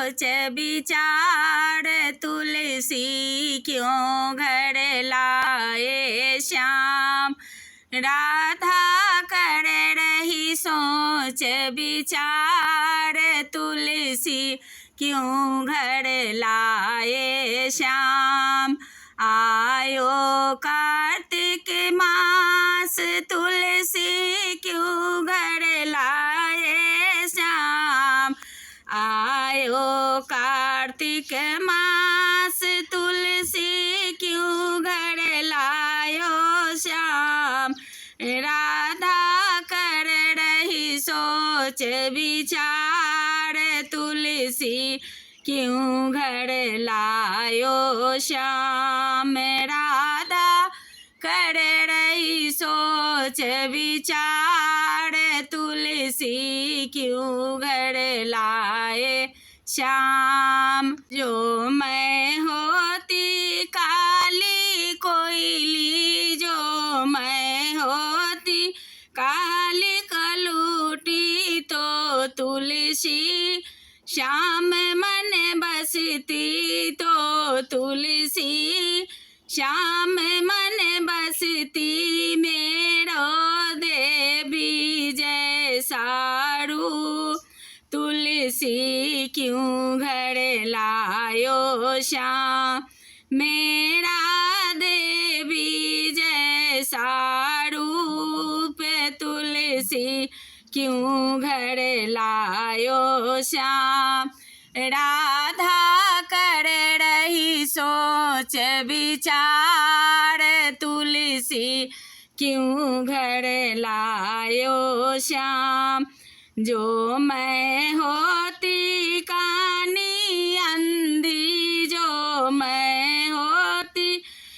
सोच विचार तुलसी क्यों घर लाए श्याम। राधा कर रही सोच विचार तुलसी क्यों घर लाए श्याम। आयो कार्तिक मास तुलसी क्यों घर लाए श्याम। आयो कार्तिक मास तुलसी क्यों घर लायो श्याम। राधा कर रही सोच विचार तुलसी क्यों घर लायो श्याम। राधा कर रही सोच विचार तुलसी क्यों घर लाए श्याम। जो मैं होती काली कोयली, जो मैं होती काली कलूटी, तो तुलसी श्याम मन बसती, तो तुलसी श्याम मन बसती। मेरो देवी जैसा रूप तुलसी क्यों घर लायो श्याम। मेरा देवी जैसा रूप तुलसी क्यों घर लायो श्याम। राधा कर रही सोच विचार तुलसी क्यों घर लायो श्याम। जो मैं होती कानी अंधी, जो मैं होती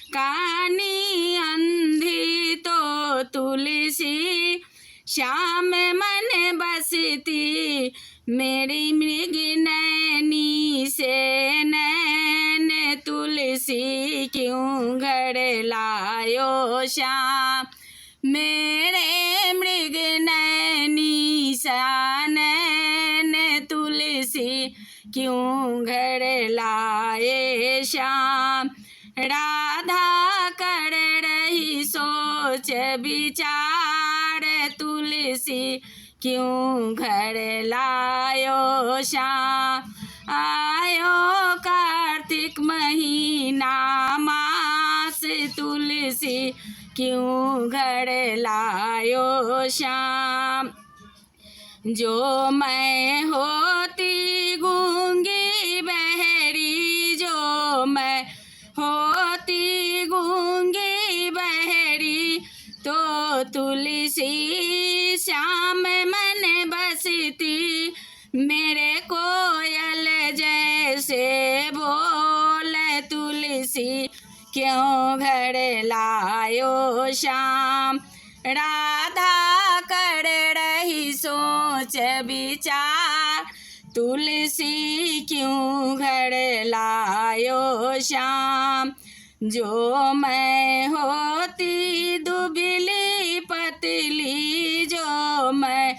कानी अंधी, तो तुलसी श्याम मन बसती। मेरी मृग नैनी से नैन तुलसी क्यों घर लायो श्याम। मेरे मृग नैनी सा नैन तुलसी क्यों घर लाए श्याम। राधा कर रही सोच विचार तुलसी क्यों घर लायो श्याम। आयो कार्तिक महीना मास तुलसी क्यों घर लायो श्याम। जो मैं होती गूंगी बहरी, जो मैं होती गूंगी बहरी, तो तुलसी श्याम मन बसती। मेरे कोयल जैसे बोल तुलसी क्यों घर लायो श्याम। राधा कर रही सोच विचार तुलसी क्यों घर लायो श्याम। जो मैं होती दुबली पतली, जो मैं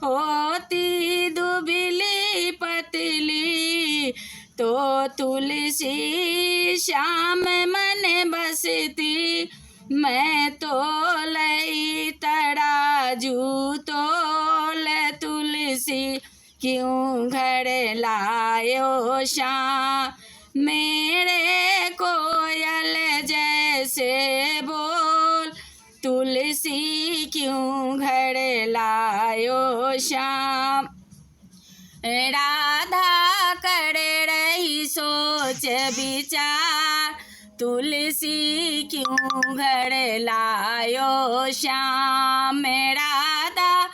होती दुबली पतली, तो तुलसी श्याम मन बसती। मैं तो लई तराजू तोल तुलसी क्यों घर लायो श्याम। मेरे कोयल जैसे बोल तुलसी क्यों घर लायो श्याम। राधा कर रही सोच विचार तुलसी क्यों घर लायो श्याम। राधा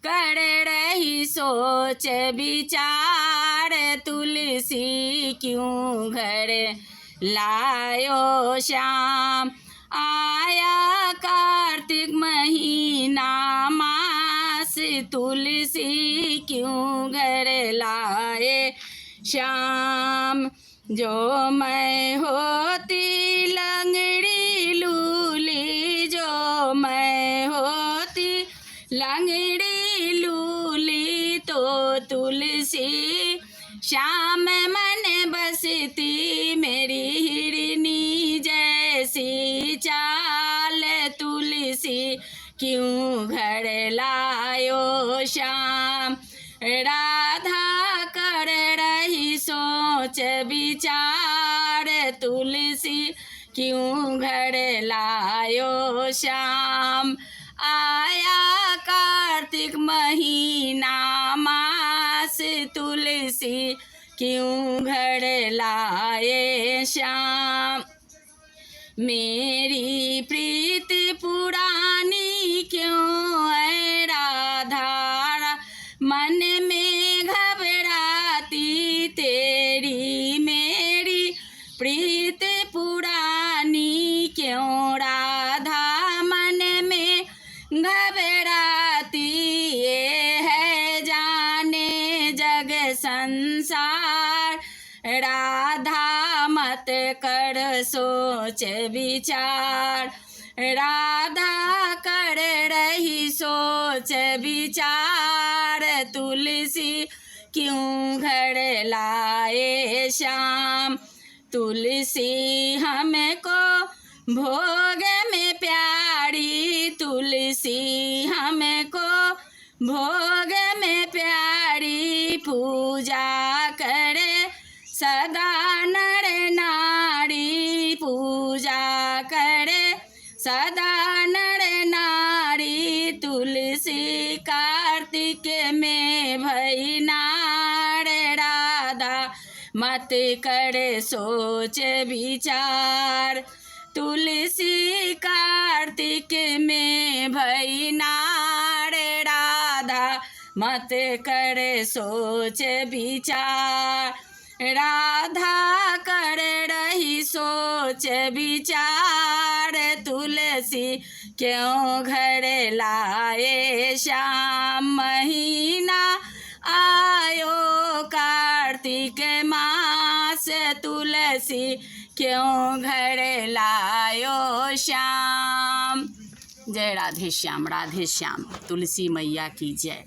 कर रही सोच विचार तुलसी क्यों घर लायो श्याम। आया कार्तिक महीना मास तुलसी क्यों घर लाए श्याम। जो मैं होती लंगड़ी लूली, जो मैं होती लंगड़ी लूली, तो तुलसी श्याम मन बसती मेरी हिरनी जैसी चाल, तुलसी क्यों घर लायो श्याम। राधा कर रही सोच विचार, तुलसी क्यों घर लायो श्याम। आया कार्तिक महीना मास, तुलसी क्यों घर लाए श्याम। मेरी प्रीत पुरानी क्यों है राधा, मन में घबराती तेरी मेरी प्रीत पुरानी क्यों राधा, मन में घबराती। ये है जाने जग संसार, राधा मत कर सोच विचार। राधा कर रही सोच विचार, तुलसी क्यों घर लाए श्याम। तुलसी हमको भोग में प्यारी, तुलसी हमको भोग में प्यारी। पूजा करे सदा नर नारी, पूजा करे सदा नर नारी। तुलसी कार्तिक में भई नार, राधा मत कर सोच विचार। तुलसी कार्तिक में भई नार, राधा मत कर सोच विचार। राधा कर रही सोच विचार, तुलसी क्यों घर लाए श्याम। महीना आयो कार्तिक मास, तुलसी क्यों घर लायो श्याम। जय राधे श्याम, राधे श्याम, तुलसी मैया की जय।